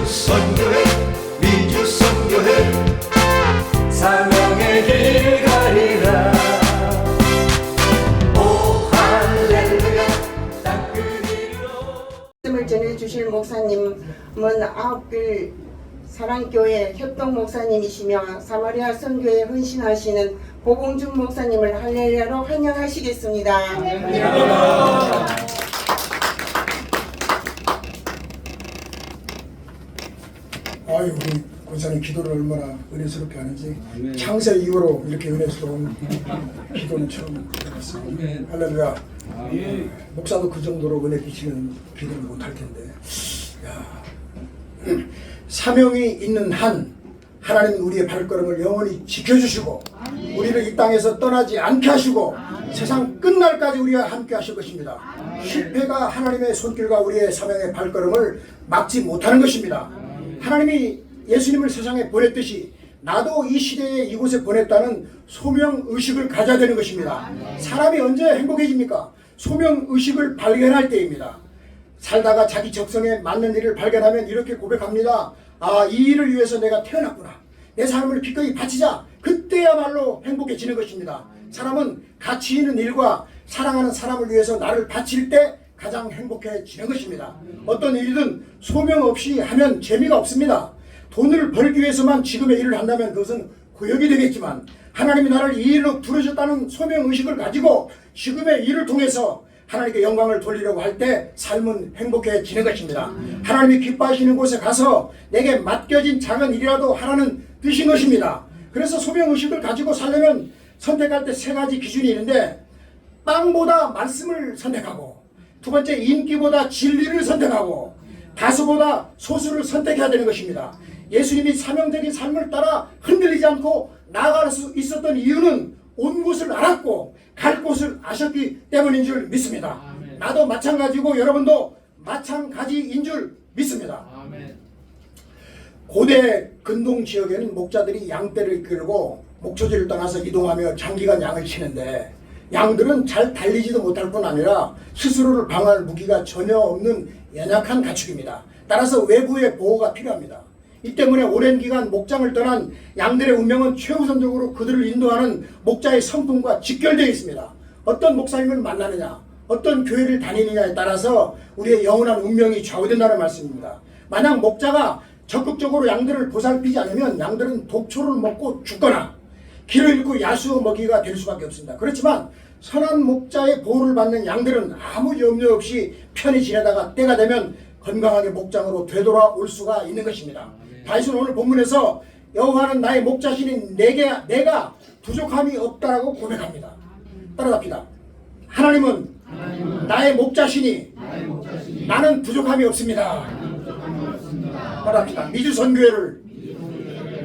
선교회 미주 선교회 사명의 길 가리라. 오 할렐루야 땅끝이로. 말씀을 전해주실 목사님은 아홉길 사랑교회 협동 목사님이시며 사마리아 선교에 헌신하시는 고봉준 목사님을 할렐루야로 환영하시겠습니다. 아유, 우리 권사님 기도를 얼마나 은혜스럽게 하는지. 창세 이후로 이렇게 은혜스러운 기도는 처음 들었습니다. 할렐루야. 목사도 그 정도로 은혜 끼치는 기도를 못할 텐데. 야. 사명이 있는 한 하나님은 우리의 발걸음을 영원히 지켜주시고 우리를 이 땅에서 떠나지 않게 하시고 세상 끝날까지 우리와 함께 하실 것입니다. 실패가 하나님의 손길과 우리의 사명의 발걸음을 막지 못하는 것입니다. 하나님이 예수님을 세상에 보냈듯이 나도 이 시대에 이곳에 보냈다는 소명의식을 가져야 되는 것입니다. 사람이 언제 행복해집니까? 소명의식을 발견할 때입니다. 살다가 자기 적성에 맞는 일을 발견하면 이렇게 고백합니다. 아, 이 일을 위해서 내가 태어났구나. 내 삶을 기꺼이 바치자. 그때야말로 행복해지는 것입니다. 사람은 가치 있는 일과 사랑하는 사람을 위해서 나를 바칠 때 가장 행복해지는 것입니다. 어떤 일이든 소명 없이 하면 재미가 없습니다. 돈을 벌기 위해서만 지금의 일을 한다면 그것은 고역이 되겠지만 하나님이 나를 이 일로 부르셨다는 소명의식을 가지고 지금의 일을 통해서 하나님께 영광을 돌리려고 할 때 삶은 행복해지는 것입니다. 하나님이 기뻐하시는 곳에 가서 내게 맡겨진 작은 일이라도 하라는 뜻인 것입니다. 그래서 소명의식을 가지고 살려면 선택할 때 세 가지 기준이 있는데, 빵보다 말씀을 선택하고, 두 번째 인기보다 진리를 선택하고, 다수보다 소수를 선택해야 되는 것입니다. 예수님이 사명적인 삶을 따라 흔들리지 않고 나아갈 수 있었던 이유는 온 곳을 알았고 갈 곳을 아셨기 때문인 줄 믿습니다. 나도 마찬가지고 여러분도 마찬가지인 줄 믿습니다. 고대 근동 지역에는 목자들이 양떼를 이끌고 목초지를 떠나서 이동하며 장기간 양을 치는데, 양들은 잘 달리지도 못할 뿐 아니라 스스로를 방어할 무기가 전혀 없는 연약한 가축입니다. 따라서 외부의 보호가 필요합니다. 이 때문에 오랜 기간 목장을 떠난 양들의 운명은 최우선적으로 그들을 인도하는 목자의 성품과 직결되어 있습니다. 어떤 목사님을 만나느냐, 어떤 교회를 다니느냐에 따라서 우리의 영원한 운명이 좌우된다는 말씀입니다. 만약 목자가 적극적으로 양들을 보살피지 않으면 양들은 독초를 먹고 죽거나 길을 잃고 야수 먹이가 될 수밖에 없습니다. 그렇지만 선한 목자의 보호를 받는 양들은 아무 염려 없이 편히 지내다가 때가 되면 건강하게 목장으로 되돌아올 수가 있는 것입니다. 다윗은 오늘 본문에서 여호와는 나의 목자시니 내가 부족함이 없다라고 고백합니다. 따라갑시다. 하나님은 나의 목자시니 나는 부족함이 없습니다. 따라합시다. 미주 선교회를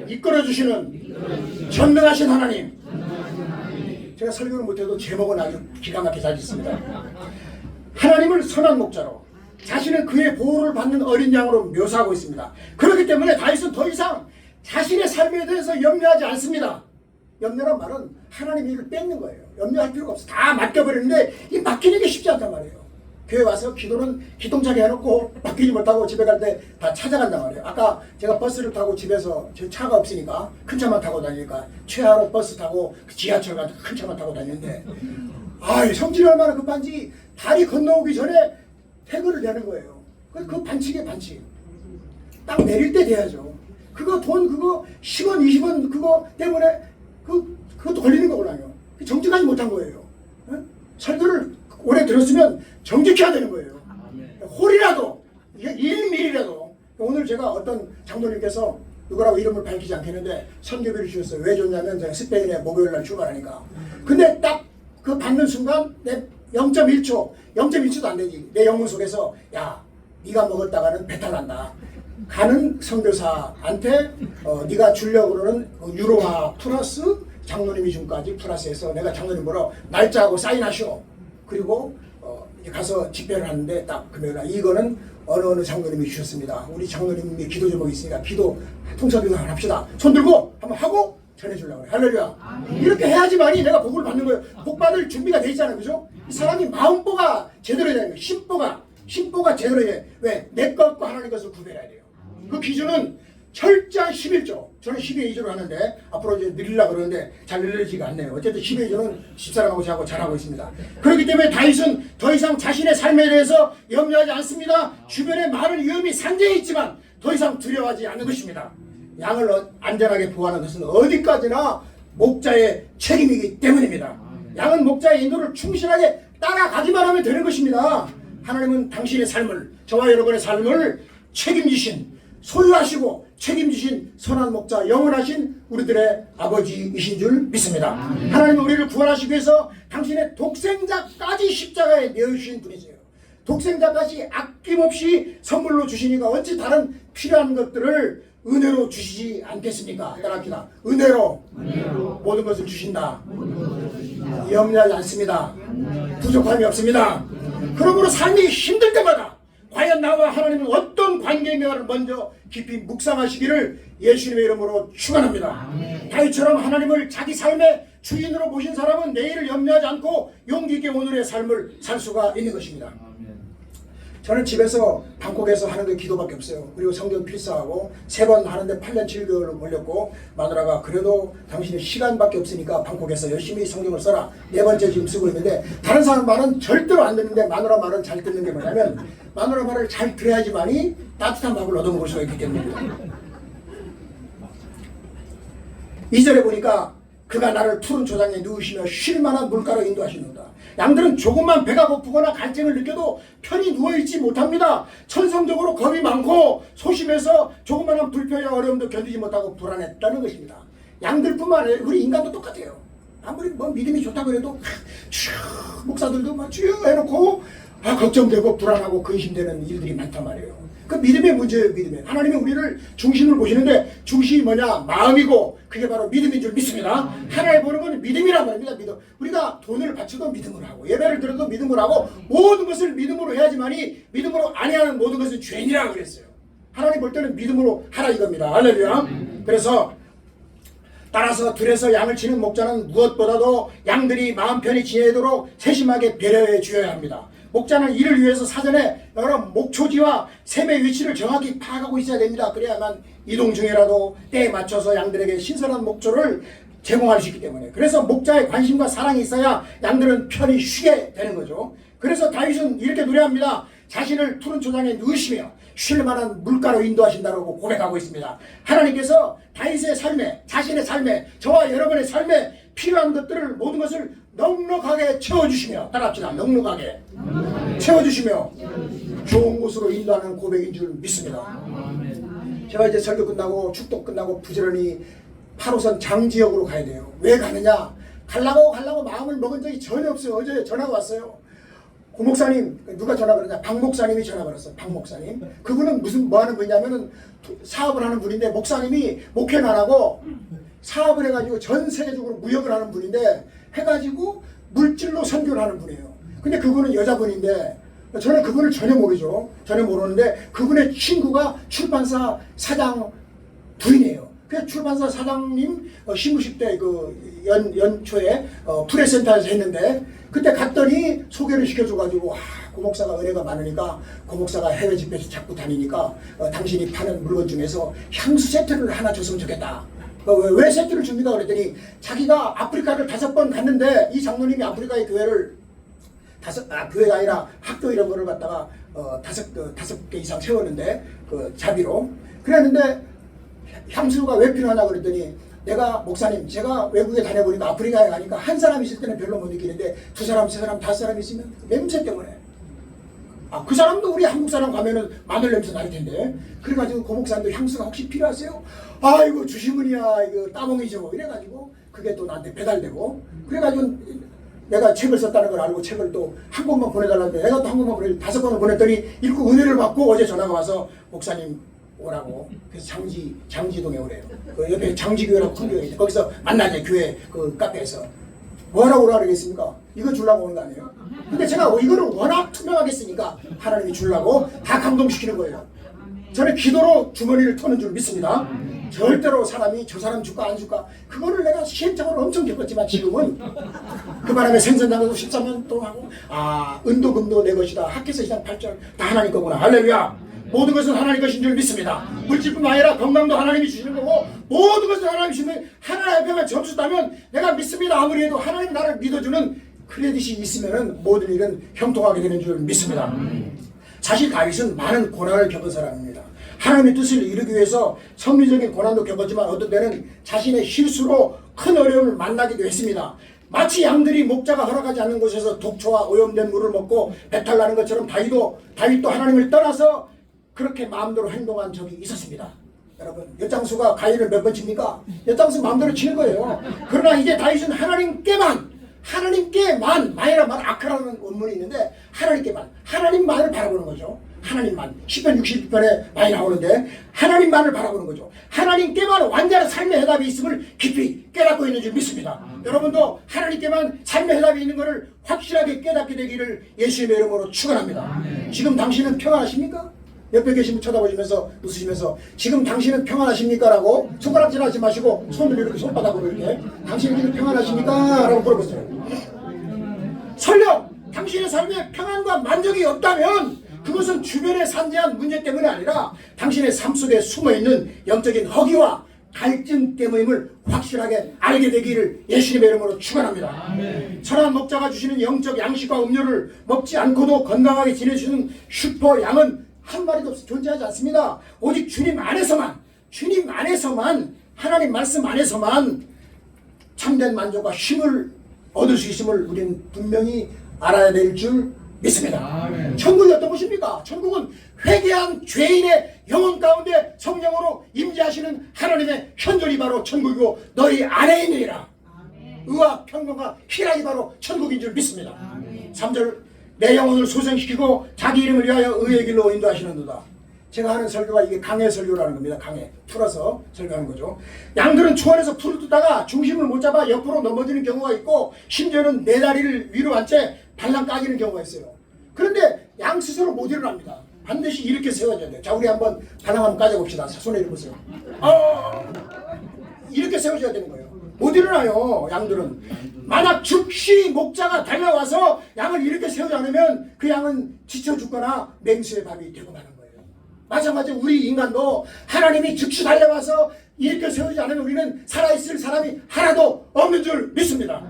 이끌어주시는 전능하신 하나님. 제가 설교를 못해도 제목은 아주 기가 막히게 잘 짓습니다. 하나님을 선한 목자로, 자신은 그의 보호를 받는 어린 양으로 묘사하고 있습니다. 그렇기 때문에 다윗은 더 이상 자신의 삶에 대해서 염려하지 않습니다. 염려란 말은 하나님 일을 뺏는 거예요. 염려할 필요가 없어. 다 맡겨버리는데 이 맡기는 게 쉽지 않단 말이에요. 교회 와서 기도는 기동차게 해놓고 맡기지 못하고 집에 갈 때 다 찾아간단 말이에요. 아까 제가 버스를 타고 집에서 제 차가 없으니까 큰 차만 타고 다니니까 최하로 버스 타고 지하철 가서 큰 차만 타고 다니는데, 성질이 얼마나 급한지 다리 건너오기 전에 태그를 내는 거예요. 그 반칙이에요, 반칙. 딱 내릴 때 돼야죠. 그거 돈 그거 10원 20원 그거 때문에 그것도 걸리는 거거든요. 정직하지 못한 거예요. 설교를 오래 들었으면 정직해야 되는 거예요. 홀이라도 1mm라도. 오늘 제가 어떤 장로님께서 누구라고 이름을 밝히지 않겠는데 선교비를 주셨어요. 왜 줬냐면 제가 스페인에 목요일날 출발하니까. 근데 딱 그 받는 순간 내 0.1초도 안 되지. 내 영혼 속에서 야, 네가 먹었다가는 배탈 난다. 가는 선교사한테 네가 주려고 그러는 유로화 플러스 장로님이 준까지 플러스해서 내가 장로님 보러 날짜하고 사인하시오. 그리고 가서 집회를 하는데 딱 금요일날 이거는 어느 장로님이 주셨습니다. 우리 장로님이 기도 제목이 있으니까 기도 통성기도 한번 합시다. 손 들고 한번 하고 전해주려고 해요. 할렐루야. 이렇게 해야지만이 내가 복을 받는 거예요. 복 받을 준비가 돼 있잖아요. 그죠? 사람이 마음보가 제대로 해야 돼요. 심보가 제대로 해야 돼요. 왜? 내 것과 하나님 것을 구별해야 돼요. 그 기준은 철저한 11조. 저는 12의 2조로 하는데 앞으로 이제 늘리려고 그러는데 잘 늘려지가 않네요. 어쨌든 12의 2조는 집사람하고 저하고 잘하고 있습니다. 그렇기 때문에 다윗은 더 이상 자신의 삶에 대해서 염려하지 않습니다. 주변에 많은 위험이 산재해 있지만 더 이상 두려워하지 않는 것입니다. 양을 안전하게 보호하는 것은 어디까지나 목자의 책임이기 때문입니다. 양은 목자의 인도를 충실하게 따라가기만 하면 되는 것입니다. 하나님은 당신의 삶을, 저와 여러분의 삶을 책임지신, 소유하시고 책임지신 선한 목자, 영원하신 우리들의 아버지이신 줄 믿습니다. 하나님은 우리를 구원하시기 위해서 당신의 독생자까지 십자가에 내어주신 분이세요. 독생자까지 아낌없이 선물로 주시니까 어찌 다른 필요한 것들을 은혜로 주시지 않겠습니까? 따라합시다. 은혜로 모든 것을 주신다. 염려하지 않습니다. 부족함이 없습니다. 그러므로 삶이 힘들 때마다 과연 나와 하나님은 어떤 관계인가를 먼저 깊이 묵상하시기를 예수님의 이름으로 축원합니다. 다윗처럼 하나님을 자기 삶의 주인으로 보신 사람은 내일을 염려하지 않고 용기 있게 오늘의 삶을 살 수가 있는 것입니다. 저는 집에서 방콕에서 하는 게 기도밖에 없어요. 그리고 성경 필사하고 3번 하는데 8년 7개월을 걸렸고, 마누라가 그래도 당신의 시간밖에 없으니까 방콕에서 열심히 성경을 써라. 4번째 지금 쓰고 있는데, 다른 사람 말은 절대로 안 듣는데 마누라 말은 잘 듣는 게 뭐냐면, 마누라 말을 잘 들어야지만이 따뜻한 밥을 얻어먹을 수가 있기 때문입니다. 2절에 보니까 그가 나를 푸른 초장에 누우시며 쉴 만한 물가로 인도하시는다. 양들은 조금만 배가 고프거나 갈증을 느껴도 편히 누워있지 못합니다. 천성적으로 겁이 많고 소심해서 조그마한 불편이나 어려움도 견디지 못하고 불안했다는 것입니다. 양들뿐만 아니라 우리 인간도 똑같아요. 아무리 뭐 믿음이 좋다고 해도 목사들도 막 쭉 해놓고 걱정되고 불안하고 근심되는 일들이 많단 말이에요. 그 믿음의 문제예요. 믿음의. 하나님이 우리를 중심을 보시는데 중심이 뭐냐? 마음이고 그게 바로 믿음인 줄 믿습니다. 하나님 보는 건 믿음이란 말입니다. 믿음. 우리가 돈을 바쳐도 믿음으로 하고 예배를 드려도 믿음으로 하고 모든 것을 믿음으로 해야지만이 믿음으로 안 하는 모든 것은 죄인이라고 그랬어요. 하나님 볼 때는 믿음으로 하라 이겁니다. 할렐루야. 그래서 따라서 들에서 양을 치는 목자는 무엇보다도 양들이 마음 편히 지내도록 세심하게 배려해 주어야 합니다. 목자는 이를 위해서 사전에 여러 목초지와 샘의 위치를 정확히 파악하고 있어야 됩니다. 그래야만 이동 중에라도 때에 맞춰서 양들에게 신선한 목초를 제공할 수 있기 때문에. 그래서 목자의 관심과 사랑이 있어야 양들은 편히 쉬게 되는 거죠. 그래서 다윗은 이렇게 노래합니다. 자신을 푸른 초장에 누우시며 쉴 만한 물가로 인도하신다고 고백하고 있습니다. 하나님께서 다윗의 삶에, 자신의 삶에, 저와 여러분의 삶에 필요한 것들을, 모든 것을 넉넉하게 채워주시며, 따라합시다. 넉넉하게 채워주시며 좋은 곳으로 인도하는 고백인 줄 믿습니다. 제가 이제 설교 끝나고 축도 끝나고 부지런히 8호선 장지역으로 가야 돼요. 왜 가느냐? 가려고 마음을 먹은 적이 전혀 없어요. 어제 전화가 왔어요. 고 목사님, 누가 전화 걸었냐? 박 목사님이 전화 걸었어요. 박 목사님. 그분은 무슨 뭐 하는 분이냐면은 사업을 하는 분인데, 목사님이 목회는 안 하고 사업을 해가지고 전 세계적으로 무역을 하는 분인데, 해가지고 물질로 선교를 하는 분이에요. 근데 그분은 여자분인데, 저는 그분을 전혀 모르죠. 전혀 모르는데 그분의 친구가 출판사 사장 부인이에요. 그 출판사 사장님 시무식 때 그 연초에 프레센터에서 했는데, 그때 갔더니 소개를 시켜줘가지고 고 목사가 은혜가 많으니까, 고 목사가 해외 집회에서 자꾸 다니니까 당신이 파는 물건 중에서 향수 세트를 하나 줬으면 좋겠다. 왜 세트를 줍니까? 그랬더니 자기가 아프리카를 5번 갔는데, 이 장로님이 아프리카의 교회를 교회가 아니라 학교 이런 거를 갖다가 5개 이상 세웠는데, 그 자비로 그랬는데, 향수가 왜 필요하냐 그랬더니, 내가 목사님, 제가 외국에 다녀보니까 아프리카에 가니까 한 사람 있을 때는 별로 못 느끼는데 2사람, 3사람, 5사람 있으면 냄새 때문에, 그 사람도 우리 한국 사람 가면은 마늘 냄새 날 텐데, 그래가지고 고 목사님도 향수가 혹시 필요하세요? 아이고 주시문이야, 이거 따봉이죠. 이래가지고 그게 또 나한테 배달되고, 그래가지고 내가 책을 썼다는 걸 알고 책을 또 한 권만 보내달라는데, 내가 또 한 권만 5권을 보냈더니 읽고 은혜를 받고 어제 전화가 와서 목사님 오라고. 그래서 장지동에 오래요. 그 옆에 장지교회라고 큰 교회 있는데 거기서 만나자, 교회 그 카페에서. 뭐라고 오라 그러겠습니까? 이거 주려고 오는 거 아니에요? 근데 제가 이거를 워낙 투명하게 쓰니까 하나님이 주려고 다 감동시키는 거예요. 저는 기도로 주머니를 터는 줄 믿습니다. 절대로 사람이 저 사람 줄까 안 줄까, 그거를 내가 시행착오를 엄청 겪었지만 지금은 그 바람에 생선장에도 13년 동안 하고, 은도 금도 내 것이다, 학개서 2장 8절 다 하나님 거구나. 할렐루야. 모든 것은 하나님 것인 줄 믿습니다. 물질뿐만 아니라 건강도 하나님이 주시는 거고 모든 것은 하나님이 주시는 하나님 앞에만 점수 따면 내가 믿습니다. 아무리 해도 하나님 나를 믿어주는 크레딧이 있으면 모든 일은 형통하게 되는 줄 믿습니다. 사실 다윗은 많은 고난을 겪은 사람입니다. 하나님의 뜻을 이루기 위해서 성리적인 고난도 겪었지만 어떤 때는 자신의 실수로 큰 어려움을 만나기도 했습니다. 마치 양들이 목자가 허락하지 않는 곳에서 독초와 오염된 물을 먹고 배탈 나는 것처럼 다윗도 하나님을 떠나서 그렇게 마음대로 행동한 적이 있었습니다. 여러분, 엿장수가 가위를 몇 번 칩니까? 엿장수 마음대로 치는 거예요. 그러나 이제 다윗은 하나님께만 만이라 말 아크라는 원문이 있는데 하나님만을 바라보는 거죠. 하나님만. 10편 60편에 많이 나오는데 하나님만을 바라보는 거죠. 하나님께만 완전한 삶의 해답이 있음을 깊이 깨닫고 있는 줄 믿습니다. 여러분도 하나님께만 삶의 해답이 있는 것을 확실하게 깨닫게 되기를 예수님의 이름으로 축원합니다. 지금 당신은 평안하십니까? 옆에 계신 분 쳐다보시면서 웃으시면서 지금 당신은 평안하십니까? 라고 손가락질 하지 마시고 손을 이렇게 손바닥으로 이렇게 당신은 지금 평안하십니까? 라고 물어보세요. 설령 당신의 삶에 평안과 만족이 없다면 그것은 주변에 산재한 문제 때문이 아니라 당신의 삶 속에 숨어있는 영적인 허기와 갈증 때문임을 확실하게 알게 되기를 예수님의 이름으로 축원합니다. 선한 목자가 주시는 영적 양식과 음료를 먹지 않고도 건강하게 지내주는 슈퍼 양은 한 마리도 존재하지 않습니다. 오직 주님 안에서만 하나님 말씀 안에서만 참된 만족과 힘을 얻을 수 있음을 우리는 분명히 알아야 될 줄 믿습니다. 천국이 어떤 곳입니까? 천국은 회개한 죄인의 영혼 가운데 성령으로 임재하시는 하나님의 현존이 바로 천국이고 너희 안에 있느니라. 의와 평강과 희락이 바로 천국인 줄 믿습니다. 3절 내 영혼을 소생시키고 자기 이름을 위하여 의의 길로 인도하시는도다. 제가 하는 설교가 이게 강해 설교라는 겁니다. 강해 풀어서 설교하는 거죠. 양들은 초원에서 풀을 뜯다가 중심을 못 잡아 옆으로 넘어지는 경우가 있고 심지어는 네 다리를 위로 한 채 발랑 까지는 경우가 있어요. 그런데 양 스스로 못 일어납니다. 반드시 이렇게 세워져야 돼요. 자, 우리 한번 발랑 한번 까져봅시다. 손에 이러보세요. 이렇게 세워져야 되는 거예요. 못 일어나요. 양들은. 만약 즉시 목자가 달려와서 양을 이렇게 세우지 않으면 그 양은 지쳐 죽거나 맹수의 밥이 되고 마는 거예요. 마찬가지로 우리 인간도 하나님이 즉시 달려와서 이렇게 세우지 않으면 우리는 살아있을 사람이 하나도 없는 줄 믿습니다.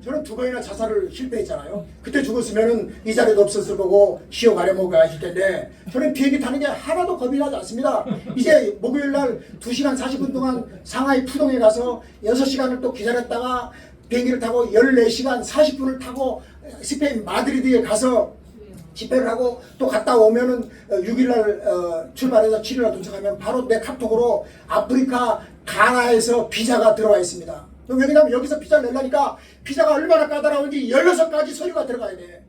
저는 2번이나 자살을 실패했잖아요. 그때 죽었으면 이 자리도 없었을 거고 시어 가려먹어 가실 텐데 저는 비행기 타는 게 하나도 겁이 나지 않습니다. 이제 목요일날 2시간 40분 동안 상하이 푸동에 가서 6시간을 또 기다렸다가 비행기를 타고 14시간 40분을 타고 스페인 마드리드에 가서 집회를 하고 또 갔다 오면은 6일날 출발해서 7일날 도착하면 바로 내 카톡으로 아프리카 가나에서 비자가 들어와 있습니다. 왜냐면 여기서 비자를 내려니까 비자가 얼마나 까다로운지 16가지 서류가 들어가야 돼.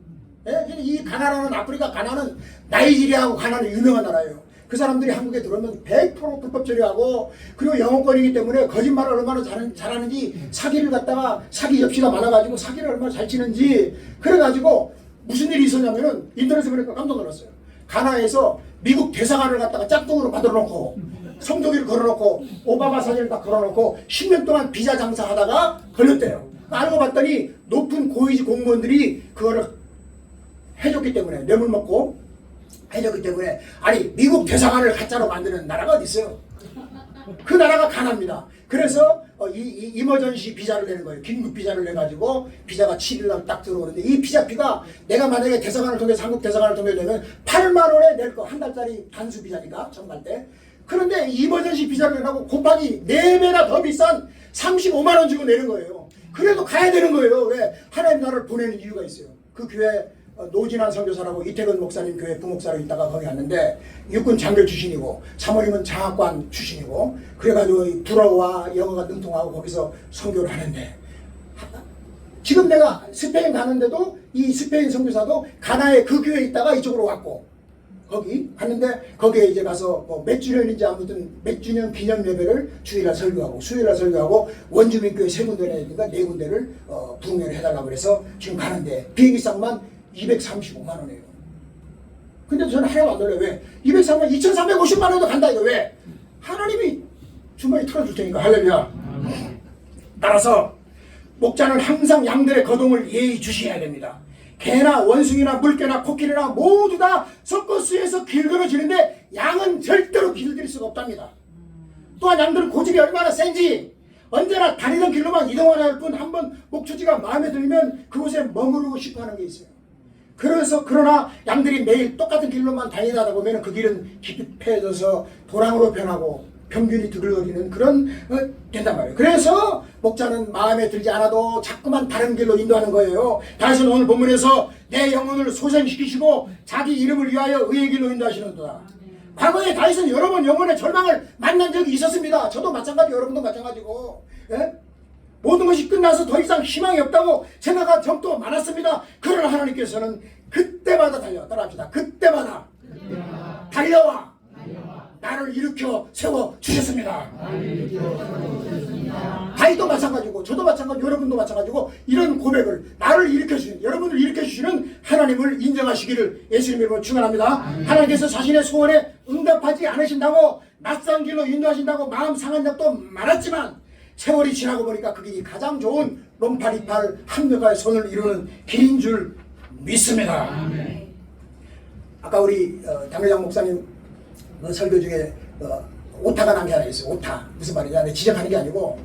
예? 이 가나라는 아프리카 가나는 나이지리아하고 가나는 유명한 나라예요. 그 사람들이 한국에 들어오면 100% 불법 처리하고 그리고 영어권이기 때문에 거짓말을 얼마나 잘하는지 사기를 갖다가 사기 접시가 많아가지고 사기를 얼마나 잘 치는지 그래가지고 무슨 일이 있었냐면은 인터넷에 보니까 깜짝 놀랐어요. 가나에서 미국 대사관을 갖다가 짝퉁으로 만들어놓고 성조기를 걸어놓고 오바마 사진을 다 걸어놓고 10년 동안 비자 장사하다가 걸렸대요. 알고 봤더니 높은 고위직 공무원들이 그거를 해줬기 때문에 뇌물 먹고 해줬기 때문에 아니 미국 대사관을 가짜로 만드는 나라가 어디 있어요? 그 나라가 가나입니다. 그래서 이머전시 비자를 내는 거예요. 긴급 비자를 내가지고 비자가 7일날 딱 들어오는데 이 비자비가 내가 만약에 대사관을 통해서 한국 대사관을 통해서 내면 8만 원에 낼 거. 한 달짜리 단수 비자니까 처음 갈 때. 그런데 이머전시 비자를 내라고 곱하기 4배나 더 비싼 35만 원 주고 내는 거예요. 그래도 가야 되는 거예요. 왜? 하나님 나라를 보내는 이유가 있어요. 그 교회 노진환 선교사라고 이태근 목사님 교회 부목사로 있다가 거기 갔는데 육군 장교 출신이고 사모님은 장학관 출신이고 그래가지고 불어와 영어가 능통하고 거기서 선교를 하는데 지금 내가 스페인 가는데도 이 스페인 선교사도 가나에 그 교회에 있다가 이쪽으로 왔고 거기 갔는데 거기에 이제 가서 뭐 몇 주년인지 아무튼 몇 주년 기념 예배를 주일날 설교하고 수요일날 설교하고 원주민교회 3군데니까 4군데를 부흥회를 해달라고 그래서 지금 가는데 비행기값만 235만 원이에요. 근데 저는 하나도 안 놀라요. 왜? 203만 2350만 원도 간다 이거 왜? 하나님이 주머니 털어줄 테니까 할렐루야. 따라서 목자는 항상 양들의 거동을 예의 주시해야 됩니다. 개나 원숭이나 물개나 코끼리나 모두 다 서커스에서 길들여지는데 합니다. 또한 양들은 고집이 얼마나 센지 언제나 다니던 길로만 이동하려 할 뿐 한번 목초지가 마음에 들면 그곳에 머무르고 싶어하는 게 있어요. 그러나 양들이 매일 똑같은 길로만 다니다 보면 그 길은 깊이해져서 도랑으로 변하고 평균이 드글거리는 그런 된단 말이에요. 그래서 목자는 마음에 들지 않아도 자꾸만 다른 길로 인도하는 거예요. 다윗은 오늘 본문에서 내 영혼을 소생시키시고 자기 이름을 위하여 의의 길로 인도하시는도다. 과거에 다윗은 여러 번 영혼의 절망을 만난 적이 있었습니다. 저도 마찬가지, 여러분도 마찬가지고. 예? 모든 것이 끝나서 더 이상 희망이 없다고 생각한 적도 많았습니다. 그러나 하나님께서는 그때마다 따라합시다. 그때마다 달려와 나를 일으켜 세워 주셨습니다. 다윗도 마찬가지고 저도 마찬가지고 여러분도 마찬가지고 이런 고백을 나를 일으켜 주시는 여러분을 일으켜 주시는 하나님을 인정하시기를 예수님 이름으로 축원합니다. 하나님께서 자신의 소원에 응답하지 않으신다고 낯선 길로 인도하신다고 마음 상한 적도 많았지만 세월이 지나고 보니까 그 길이 가장 좋은 롬파리팔 한명가의 손을 이루는 길인 줄 믿습니다. 아까 우리 당회장 목사님 설교 중에 오타가 난 게 하나 있어요. 오타 무슨 말이냐 지적하는 게 아니고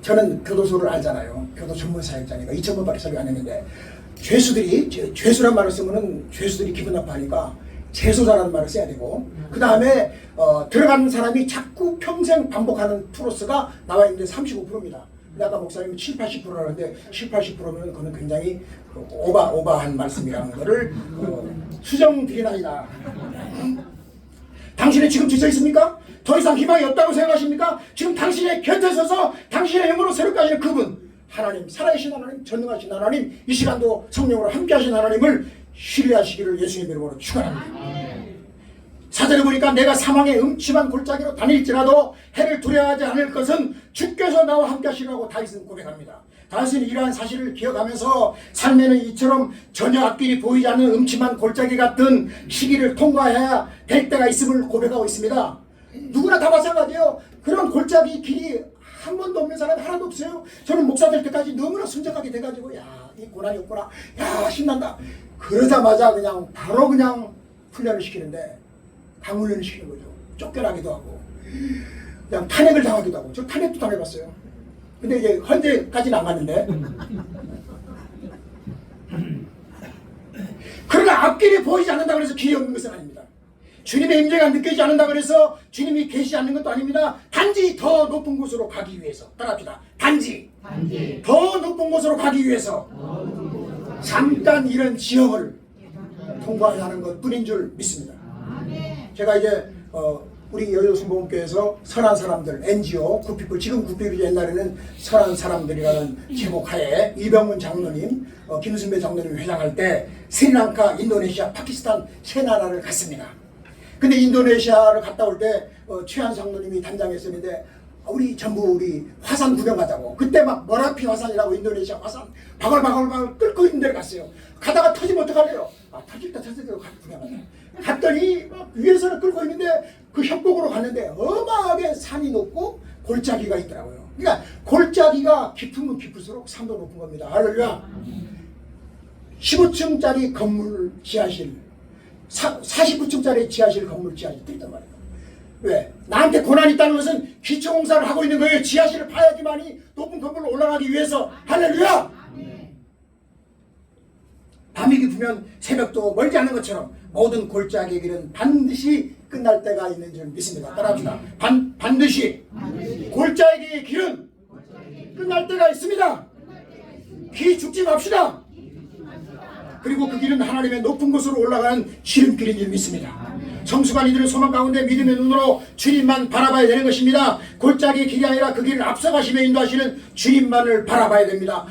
저는 교도소를 알잖아요. 교도 전문 사역자니까 2000번밖에 설교 안 했는데 죄수란 말을 쓰면은 죄수들이 기분 나빠하니까 재소자라는 말을 써야 되고 그 다음에 들어가는 사람이 자꾸 평생 반복하는 프로스가 나와 있는데 35%입니다. 근데 아까 목사님이 70-80%라는데 70-80%면 그건 굉장히 오바한 말씀이라는 거를 수정드리나이다. 당신이 지금 지쳐 있습니까? 더 이상 희망이 없다고 생각하십니까? 지금 당신의 곁에 서서 당신의 영으로 새롭게 하시는 그분 하나님, 살아계신 하나님, 전능하신 하나님, 이 시간도 성령으로 함께 하신 하나님을 신뢰하시기를 예수님 이름으로 축원합니다. 사절에 보니까 내가 사망의 음침한 골짜기로 다닐지라도 해를 두려워하지 않을 것은 주께서 나와 함께 하시라고 다윗은 고백합니다. 다윗은 이러한 사실을 기억하면서 삶에는 이처럼 전혀 앞길이 보이지 않는 음침한 골짜기 같은 시기를 통과해야 될 때가 있음을 고백하고 있습니다. 누구나 다 마찬가지예요. 그런 골짜기 길이 한 번도 없는 사람이 하나도 없어요. 저는 목사 될 때까지 너무나 순적하게 돼가지고 이 고난이 없구나, 신난다. 그러자마자 바로 훈련을 시키는데 강훈련을 시키는 거죠. 쫓겨나기도 하고 그냥 탄핵을 당하기도 하고. 저 탄핵도 당해봤어요. 근데 이제 헌재까지는 안 갔는데 그러나 앞길이 보이지 않는다고 해서 길이 없는 것은 아닙니다. 주님의 임재가 느껴지지 않는다고 해서 주님이 계시지 않는 것도 아닙니다. 단지 더 높은 곳으로 가기 위해서. 따라합시다. 단지 더 높은 곳으로 가기 위해서 잠깐 이런 지형을 통과해야 하는 것 뿐인 줄 믿습니다. 제가 이제 우리 여의도순복음교회에서 선한 사람들 NGO 굿피플, 지금 굿피플이 옛날에는 선한 사람들이라는 제목 하에 이병문 장로님, 김순배 장로님 회장할 때 스리랑카, 인도네시아, 파키스탄 세 나라를 갔습니다. 근데 인도네시아를 갔다 올 때 최한 장로님이 단장했었는데 우리 화산 구경 가자고. 그때 막 머라피 화산이라고 인도네시아 화산 바글바글 끓고 있는 데를 갔어요. 가다가 터지면 어떡하래요? 터질까 구경하자. 갔더니 막 위에서는 끓고 있는데 그 협곡으로 갔는데 어마하게 산이 높고 골짜기가 있더라고요. 그러니까 골짜기가 깊으면 깊을수록 산도 높은 겁니다. 할렐루야. 15층짜리 건물 지하실, 49층짜리 지하실 건물 지하실 뚫렸단 말이에요. 왜? 나한테 고난이 있다는 것은 기초공사를 하고 있는 거예요. 지하실을 파야지만이 높은 건물로 올라가기 위해서. 할렐루야. 밤이 깊으면 새벽도 멀지 않은 것처럼 모든 골짜기의 길은 반드시 끝날 때가 있는 줄 믿습니다. 따라합시다. 반드시 골짜기의 길은 끝날 때가 있습니다. 기 죽지 맙시다. 그리고 그 길은 하나님의 높은 곳으로 올라가는 지름길인 줄 믿습니다. 성숙한 이들은 소망 가운데 믿음의 눈으로 주님만 바라봐야 되는 것입니다. 골짜기의 길이 아니라 그 길을 앞서가시며 인도하시는 주님만을 바라봐야 됩니다.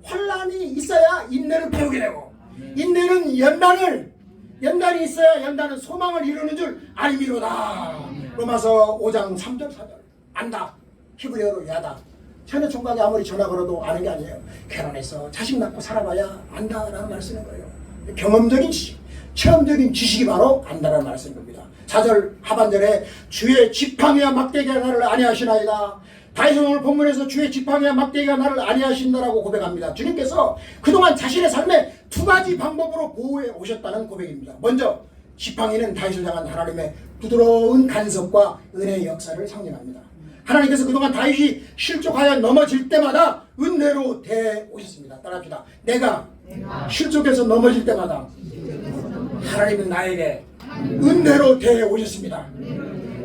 환란이 있어야 인내를 배우게 되고, 인내는 연단이 있어야 연단은 소망을 이루는 줄 알미로다. 로마서 5장 3절 4절. 안다. 히브리어로 야다. 전혀 총각이 아무리 전화 걸어도 아는 게 아니에요. 결혼해서 자식 낳고 살아봐야 안다라는 말을 쓰는 거예요. 경험적인 지식, 체험적인 지식이 바로 안다라는 말을 쓰는 겁니다. 4절 하반절에 주의 지팡이와 막대기가 나를 안위하시나이다. 다윗은 오늘 본문에서 주의 지팡이와 막대기가 나를 안위하신다라고 고백합니다. 주님께서 그동안 자신의 삶에 두 가지 방법으로 보호해 오셨다는 고백입니다. 먼저 지팡이는 다윗을 향한 하나님의 부드러운 간섭과 은혜의 역사를 상징합니다. 하나님께서 그동안 다윗이 실족하여 넘어질 때마다 은혜로 대해 오셨습니다. 따라합시다. 내가 실족해서 넘어질 때마다 하나님은 나에게 은혜로 대해 오셨습니다.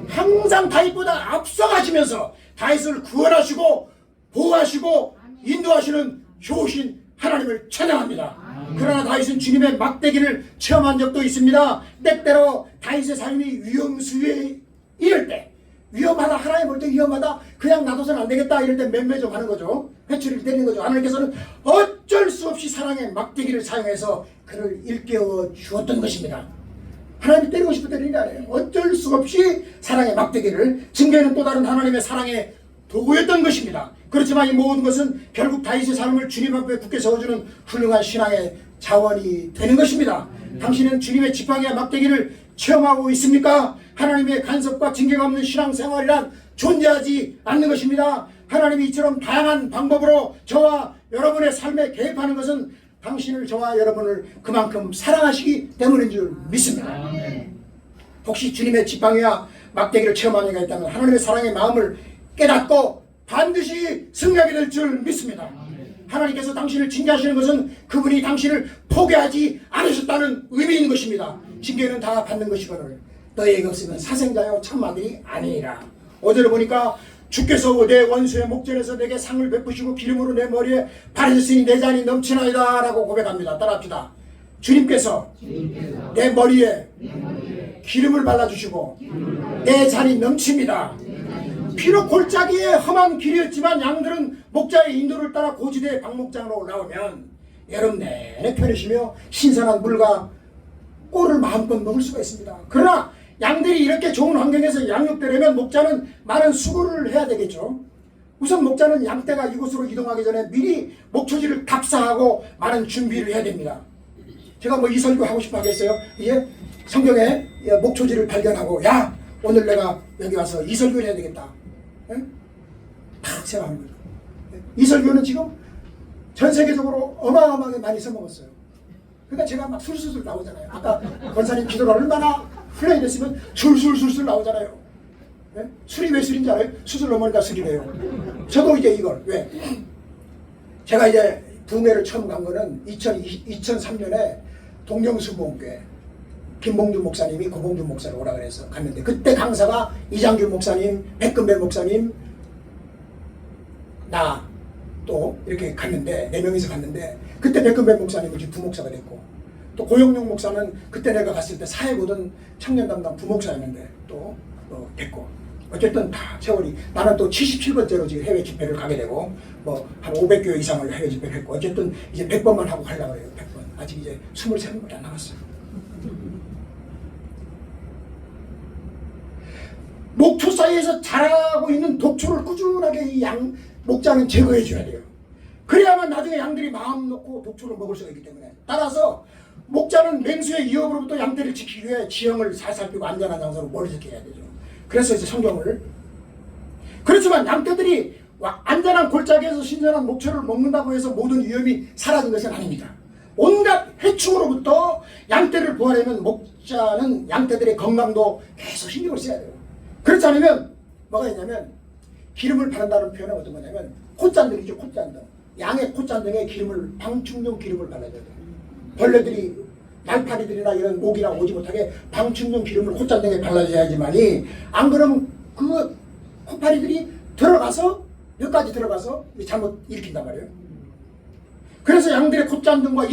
항상 다윗보다 앞서가시면서 다윗을 구원하시고 보호하시고 인도하시는 좋으신 하나님을 찬양합니다. 그러나 다윗은 주님의 막대기를 체험한 적도 있습니다. 때때로 다윗의 삶이 위험수위에 이럴 때, 위험하다, 하나님 볼 때 위험하다, 그냥 놔둬서는 안 되겠다 이럴 때 맴매 좀 하는 거죠. 회초리를 때리는 거죠. 하나님께서는 어쩔 수 없이 사랑의 막대기를 사용해서 그를 일깨워 주었던 것입니다. 하나님이 때리고 싶어 때리는 게 아니에요. 어쩔 수 없이 사랑의 막대기를, 징계는 또 다른 하나님의 사랑의 도구였던 것입니다. 그렇지만 이 모든 것은 결국 다윗의 삶을 주님 앞에 굳게 세워주는 훌륭한 신앙의 자원이 되는 것입니다. 당신은 주님의 지팡이와 막대기를 체험하고 있습니까? 하나님의 간섭과 징계가 없는 신앙생활이란 존재하지 않는 것입니다. 하나님이 이처럼 다양한 방법으로 저와 여러분의 삶에 개입하는 것은 당신을, 저와 여러분을 그만큼 사랑하시기 때문인 줄 믿습니다. 혹시 주님의 지팡이와 막대기를 체험한 이가 있다면 하나님의 사랑의 마음을 깨닫고 반드시 승리하게 될 줄 믿습니다. 하나님께서 당신을 징계하시는 것은 그분이 당신을 포기하지 않으셨다는 의미인 것입니다. 징계는 다 받는 것이거늘 너희에게 없으면 사생자여 참마들이 아니니라. 어제를 보니까 주께서 내 원수의 목전에서 내게 상을 베푸시고 기름으로 내 머리에 바르셨으니 내 잔이 넘치나이다 라고 고백합니다. 따라합시다. 주님께서 내 머리에 기름을 발라주시고 내 잔이 넘칩니다. 비록 골짜기에 험한 길이었지만 양들은 목자의 인도를 따라 고지대의 방목장으로 나오면 여름 내내 편히쉬며 신선한 물과 꿀을 마음껏 먹을 수가 있습니다. 그러나 양들이 이렇게 좋은 환경에서 양육되려면 목자는 많은 수고를 해야 되겠죠. 우선 목자는 양떼가 이곳으로 이동하기 전에 미리 목초지를 답사하고 많은 준비를 해야 됩니다. 제가 뭐 이 설교 하고 싶어 하겠어요? 이제 성경에 목초지를 발견하고 야 오늘 내가 여기 와서 이 설교를 해야 되겠다. 탁 생각하는 거죠. 이 설교는 지금 전 세계적으로 어마어마하게 많이 써먹었어요. 그러니까 제가 막 술술 나오잖아요. 아까 권사님 기도를 얼마나 훈련이 됐으면 술술 나오잖아요. 네? 술이 왜 술인지 알아요? 수술 넘으니까 술이래요. 저도 이제 이걸 왜? 제가 이제 부흥회를 처음 간 거는 2003년에 동경수보험교회 김봉준 목사님이 고봉준 목사를 오라 그래서 갔는데 그때 강사가 이장균 목사님, 백금배 목사님, 나 또 이렇게 갔는데 4명이서 갔는데 그때 백금배 목사님은 이제 부목사가 됐고 또 고영용 목사는 그때 내가 갔을 때 사회보던 청년 담당 부목사였는데 또 됐고 어쨌든 다 세월이 나는 또 77번째로 지금 해외 집회를 가게 되고 뭐 한 500교 이상을 해외 집회를 했고 어쨌든 이제 100번만 하고 가려고 그래요. 100번 아직 이제 23번밖에 안 남았어요. 목초 사이에서 자라고 있는 독초를 꾸준하게 이 양 목자는 제거해 줘야 돼요. 그래야만 나중에 양들이 마음 놓고 독초를 먹을 수가 있기 때문에 따라서 목자는 맹수의 위협으로부터 양떼를 지키기 위해 지형을 살살 펴고 안전한 장소로 멀리지켜야 되죠. 그래서 이제 성경을 그렇지만 양떼들이 안전한 골짜기에서 신선한 목초를 먹는다고 해서 모든 위험이 사라진 것은 아닙니다. 온갖 해충으로부터 양떼를 보호하려면 목자는 양떼들의 건강도 계속 신경을 써야 돼요. 그렇지 않으면 뭐가 있냐면 기름을 바른다는 표현은 어떤 거냐면 콧잔등이죠. 콧잔등. 양의 콧잔등에 기름을 방충용 기름을 발라줘야 돼요. 벌레들이 날파리들이나 이런 모기나 오지 못하게 방충용 기름을 콧잔등에 발라줘야지만이 안 그러면 그 콧파리들이 들어가서 몇 가지 들어가서 잘못 일으킨단 말이에요. 그래서 양들의 콧잔등과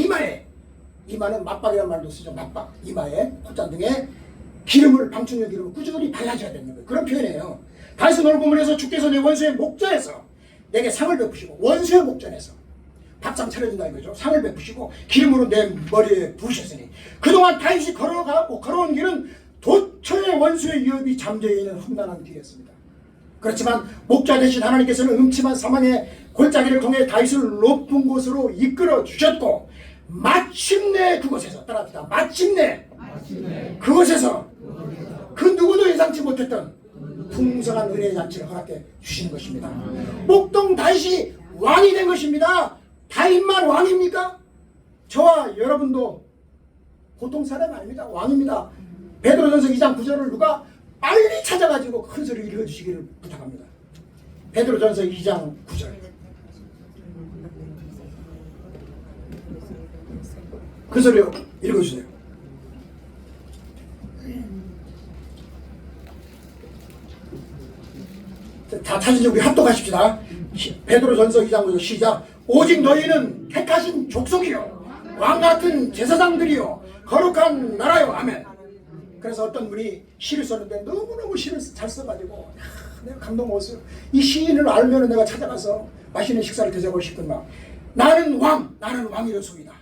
이마는 맞박이라는 말도 쓰죠. 맞박. 이마에 콧잔등에 기름을 방충용 기름을 꾸준히 발라줘야 되는 거예요. 그런 표현이에요. 다윗은 오늘 본문에서 주께서 내 원수의 목전에서 내게 상을 베푸시고 원수의 목전에서 밥상 차려준다 이거죠. 상을 베푸시고 기름으로 내 머리에 부으셨으니 그동안 다윗이 걸어온 길은 도처의 원수의 위협이 잠재해 있는 험난한 길이었습니다. 그렇지만 목자 되신 하나님께서는 음침한 사망의 골짜기를 통해 다윗을 높은 곳으로 이끌어 주셨고 마침내 그곳에서 따라합시다. 마침내 그곳에서 그 누구도 예상치 못했던 풍성한 은혜의 잔치를 허락해 주시는 것입니다. 목동 다윗이 왕이 된 것입니다. 다윗만 왕입니까? 저와 여러분도 보통 사람이 아닙니다. 왕입니다. 베드로전서 2장 9절을 누가 빨리 찾아가지고 큰 소리로 읽어주시기를 부탁합니다. 베드로전서 2장 9절. 그 소리로 읽어주세요. 다 찾으시 우리 합독하십시다. 베드로전서 2장 9절 시작. 오직 너희는 택하신 족속이요 왕같은 제사장들이요 거룩한 나라요. 아멘. 그래서 어떤 분이 시를 썼는데 너무너무 시를 잘 써가지고 내가 감동 먹었어요. 이 시인을 알면 내가 찾아가서 맛있는 식사를 대접하고 싶구나. 나는 왕이로소이다.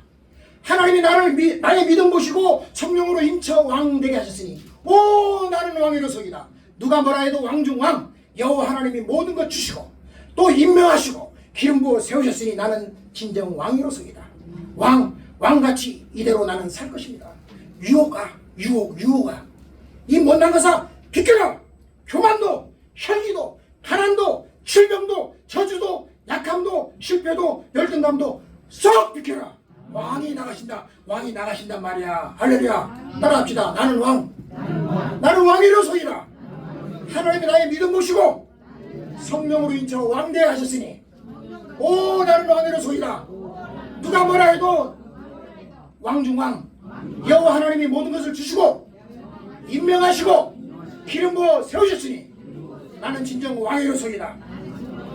하나님이 나의 믿음 보시고 성령으로 인쳐 왕 되게 하셨으니 오 나는 왕이로소이다. 누가 뭐라 해도 왕중왕 여호와 하나님이 모든 것 주시고 또 임명하시고 기름 부어 세우셨으니 나는 진정 왕이로소이다. 왕같이 이대로 나는 살 것입니다. 유혹아 이 못난 것아 비켜라. 교만도 혈기도 가난도 질병도 저주도 약함도 실패도 열등감도 쏙 비켜라. 왕이 나가신단 말이야. 할렐루야. 따라합시다. 나는 왕이로소이다. 하나님이 나의 믿음 보시고 성령으로 인쳐 왕되게 하셨으니 오 나는 왕이로소이다. 누가 뭐라 해도 왕중왕 여호와 하나님이 모든 것을 주시고 임명하시고 기름 부어 세우셨으니 나는 진정 왕이로소이다.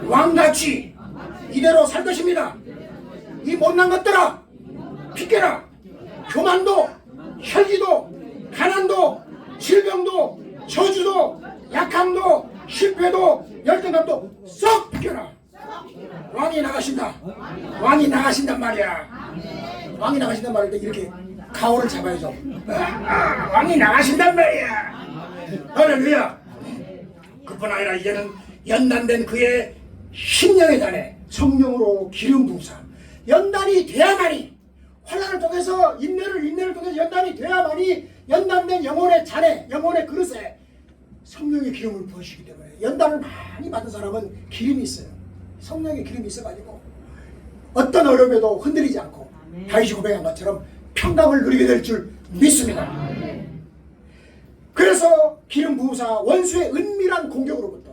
왕같이 이대로 살 것입니다. 이 못난 것들아 비켜라. 교만도 혈기도 가난도 질병도 저주도 약함도 실패도 열등감도 쏙 비켜라. 왕이 나가신단 말이야. 왕이 나가신단 말일 때 이렇게 가오를 잡아야죠. 왕이 나가신단 말이야. 할렐루야. 그뿐 아니라 이제는 연단된 그의 심령의 잔에 성령으로 기름 부으사 연단이 돼야만이 환난을 통해서 인내를 통해서 연단이 돼야만이 연단된 영혼의 잔에 영혼의 그릇에 성령의 기름을 부으시기 때문에 연단을 많이 받은 사람은 기름이 있어요. 성령의 기름이 있어가지고 어떤 어려움에도 흔들리지 않고 다윗이 고백한 것처럼 평강을 누리게 될 줄 믿습니다. 그래서 기름 부으사 원수의 은밀한 공격으로부터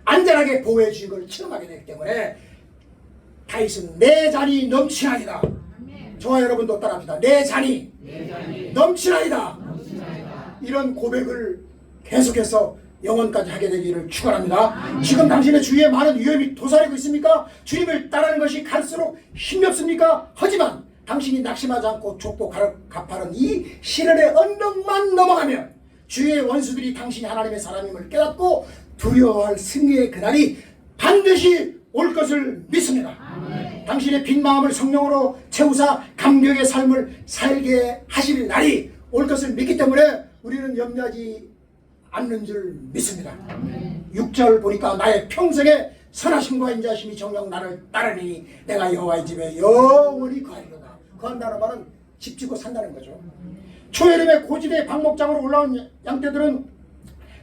안전하게 보호해 주신 걸 체험하게 되기 때문에 다윗은 내 잔이 넘치나이다. 저와 여러분도 따라합시다. 내 잔이 넘치나이다. 이런 고백을 계속해서 영원까지 하게 되기를 축원합니다. 지금 당신의 주위에 많은 위험이 도사리고 있습니까? 주님을 따르는 것이 갈수록 힘겹습니까? 하지만 당신이 낙심하지 않고 좁고 가파른 이 시련의 언덕만 넘어가면 주위의 원수들이 당신이 하나님의 사람임을 깨닫고 두려워할 승리의 그날이 반드시 올 것을 믿습니다. 당신의 빈 마음을 성령으로 채우사 감격의 삶을 살게 하실 날이 올 것을 믿기 때문에 우리는 염려하지 않는 줄 믿습니다. 6절 보니까 나의 평생에 선하심과 인자심이 정녕 나를 따르니 내가 여호와의 집에 영원히 거하리로다. 거한다는 말은 집 짓고 산다는 거죠. 초여름에 고지대 방목장으로 올라온 양떼들은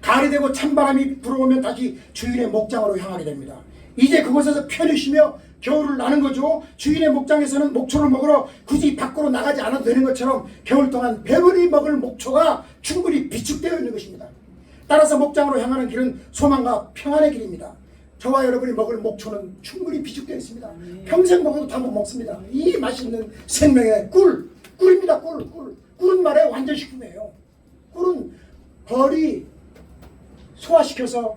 가을이 되고 찬바람이 불어오면 다시 주인의 목장으로 향하게 됩니다. 이제 그곳에서 편히 쉬며 겨울을 나는 거죠. 주인의 목장에서는 목초를 먹으러 굳이 밖으로 나가지 않아도 되는 것처럼 겨울 동안 배불리 먹을 목초가 충분히 비축되어 있는 것입니다. 따라서 목장으로 향하는 길은 소망과 평안의 길입니다. 저와 여러분이 먹을 목초는 충분히 비축되어 있습니다. 평생 먹어도 다 못 먹습니다. 이 맛있는 생명의 꿀입니다. 꿀은 말의 완전식품이에요. 꿀은 벌이 소화시켜서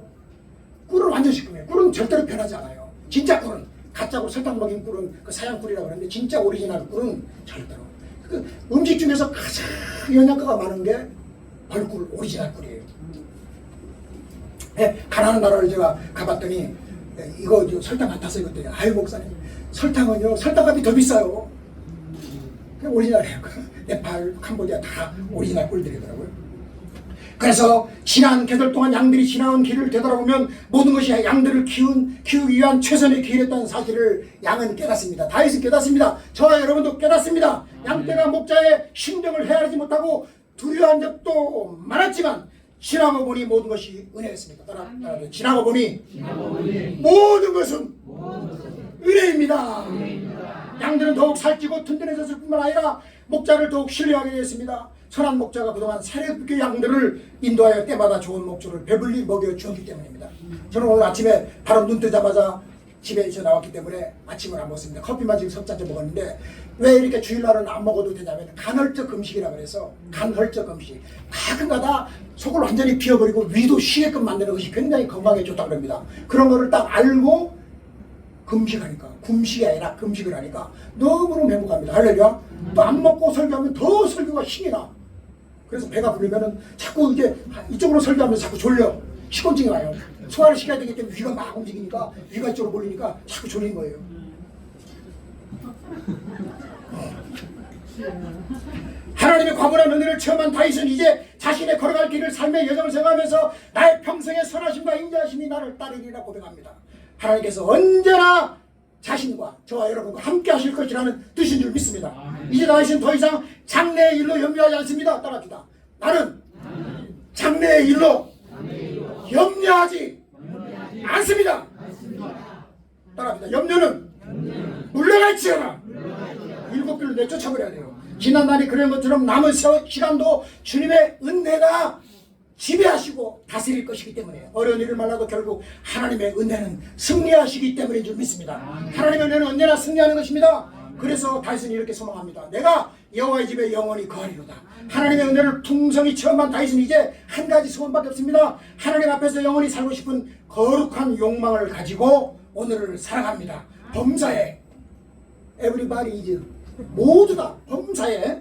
꿀은 완전식품이에요. 꿀은 절대로 변하지 않아요. 진짜 꿀은 가짜고 설탕 먹인 꿀은 그 사양꿀이라고 하는데 진짜 오리지널 꿀은 절대로 그 음식 중에서 가장 영양가가 많은 게 벌꿀 오리지널 꿀이에요. 가난한 나라를 제가 가봤더니 이거 설탕 안 타서 이것도 아유 목사님 설탕은요 설탕값이 더 비싸요. 그냥 오리지널이에요. 네팔, 캄보디아 다 오리지널 꿀들이더라고요. 그래서 지난 계절 동안 양들이 지나온 길을 되돌아보면 모든 것이 양들을 키우기 위한 최선의 길이었다는 사실을 양은 깨닫습니다. 다윗은 깨닫습니다. 저와 여러분도 깨닫습니다. 양떼가 목자의 심정을 헤아리지 못하고 두려워한 적도 많았지만 지나고 보니 모든 것이 은혜였습니다. 지나고 보니 모든 것은 은혜입니다. 양들은 더욱 살찌고 튼튼해졌을 뿐만 아니라 목자를 더욱 신뢰하게 되었습니다. 선한 목자가 그동안 사립교 양들을 인도하여 때마다 좋은 목줄을 배불리 먹여주었기 때문입니다. 저는 오늘 아침에 바로 눈 뜨자마자 집에 나왔기 때문에 아침을 안 먹었습니다. 커피만 지금 석 잔째 먹었는데 왜 이렇게 주일날은 안 먹어도 되냐면 간헐적 금식이라고 해서 간헐적 금식 가끔가다 속을 완전히 비워버리고 위도 쉬게끔 만드는 것이 굉장히 건강에 좋다고 합니다. 그런 거를 딱 알고 금식하니까 금식이 아니라 금식을 하니까 너무너무 행복합니다. 할렐루야. 또 안 먹고 설교하면 더 설교가 힘이 나. 그래서 배가 부르면은 자꾸 이게 이쪽으로 설교하면서 자꾸 졸려. 식곤증이 와요. 소화를 시켜야 되기 때문에 위가 막 움직이니까 위가 이쪽으로 몰리니까 자꾸 졸린 거예요. 하나님의 과분한 은혜를 체험한 다윗은 이제 자신의 걸어갈 길을 삶의 여정을 생각하면서 나의 평생의 선하심과 인자하심이 나를 따르리라 고백합니다. 하나님께서 언제나 자신과 저와 여러분과 함께 하실 것이라는 뜻인 줄 믿습니다. 이제 다윗은 더 이상 장래의 일로 염려하지 않습니다. 따라합시다. 나는 장래의 일로 염려하지 않습니다. 따라합니다. 염려는 물러갈지어다. 일곱 길로 내쫓아버려야 돼요. 지난날이 그런 것처럼 남은 시간도 주님의 은혜가 지배하시고 다스릴 것이기 때문에 어려운 일을 말라도 결국 하나님의 은혜는 승리하시기 때문인 줄 믿습니다. 하나님의 은혜는 언제나 승리하는 것입니다. 그래서 다윗은 이렇게 소망합니다. 내가 여호와의 집에 영원히 거하리로다. 하나님의 은혜를 풍성히 체험한 다윗은 이제 한 가지 소원밖에 없습니다. 하나님 앞에서 영원히 살고 싶은 거룩한 욕망을 가지고 오늘을 살아갑니다. 범사에 everybody is 모두 다 범사에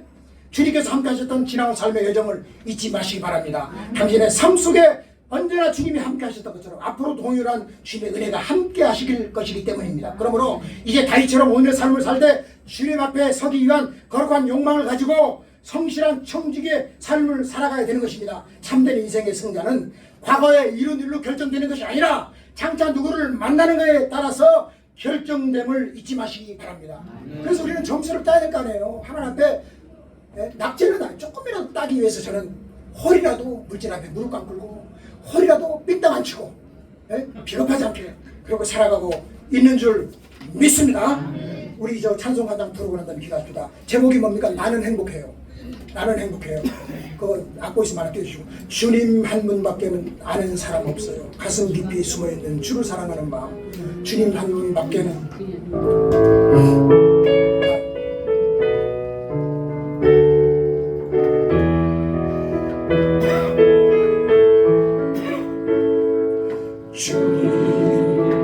주님께서 함께 하셨던 지나온 삶의 여정을 잊지 마시기 바랍니다. 당신의 삶 속에 언제나 주님이 함께 하셨던 것처럼 앞으로 동일한 주님의 은혜가 함께 하시길 것이기 때문입니다. 그러므로 이제 다윗처럼 오늘의 삶을 살 때 주님 앞에 서기 위한 거룩한 욕망을 가지고 성실한 청직의 삶을 살아가야 되는 것입니다. 참된 인생의 승자는 과거에 이룬 일로 결정되는 것이 아니라 장차 누구를 만나는 것에 따라서 결정됨을 잊지 마시기 바랍니다. 그래서 우리는 점수를 따야 될 거 아니에요. 하나님 앞에 낙제는 아니에요. 조금이라도 따기 위해서 저는 홀이라도 물질 앞에 무릎 꿇고 홀이라도 삥땅 안 치고 비겁하지 않게 그러고 살아가고 있는 줄 믿습니다. 우리 저 찬송가장 부르고 난 다음에 기도합시다. 제목이 뭡니까? 나는 행복해요. 나는 행복해요. 그거 악보 있으면 하나 띄워주시고 주님 한 분밖에는 아는 사람 없어요. 가슴 깊이 숨어있는 주를 사랑하는 마음 주님 한 분밖에는 주님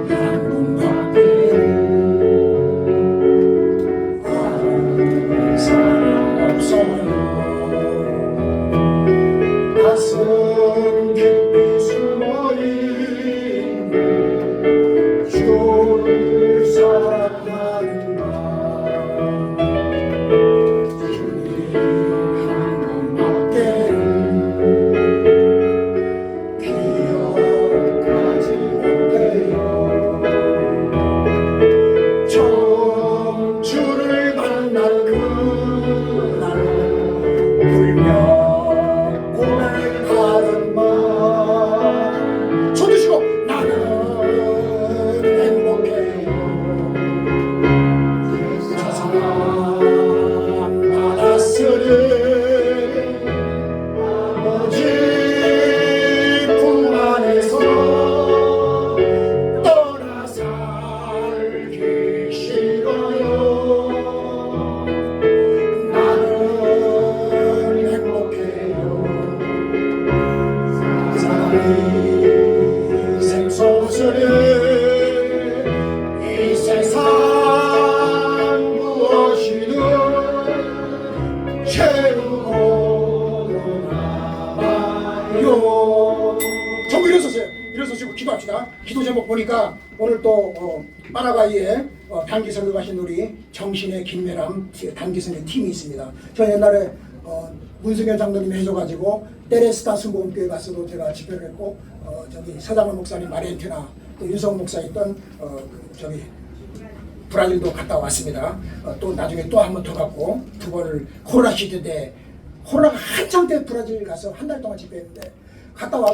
한 분밖에는 아는 사람 없어요. 가슴 깊이 숨어있는 주를 사랑하는 마음 주님 한 분밖에는 기억하지 못해요. 처음 주를 만난 그날 울며 고백하는 말 손 드시고 나는 행복해요. 저 사랑 받았으니 아버지 품 안에서 떠나 살기 싫어요. 나는 행복해요. 사랑이 생소스레 이 세상 무엇이든 채우고 남아요. 전부 일어서세요. 일어서시고 기도합시다. 기도 제목 보니까 오늘 또 파라과이에 단기 선교 가신 우리 정신의 김매람 단기 선교 팀이 있습니다. 저 옛날에 문승현 장로님이 해줘가지고 테레스타 순복음교회 가서도 제가 집회를 했고 저기 서장원 목사님 마리엔티나 또 윤성 목사 있던 저기 브라질도 갔다 왔습니다. 또 나중에 또 한 번 더 갔고 두 번을 코로나 시대 때 코로나가 한창 때 브라질 가서 한 달 동안 집회했는데 갔다 와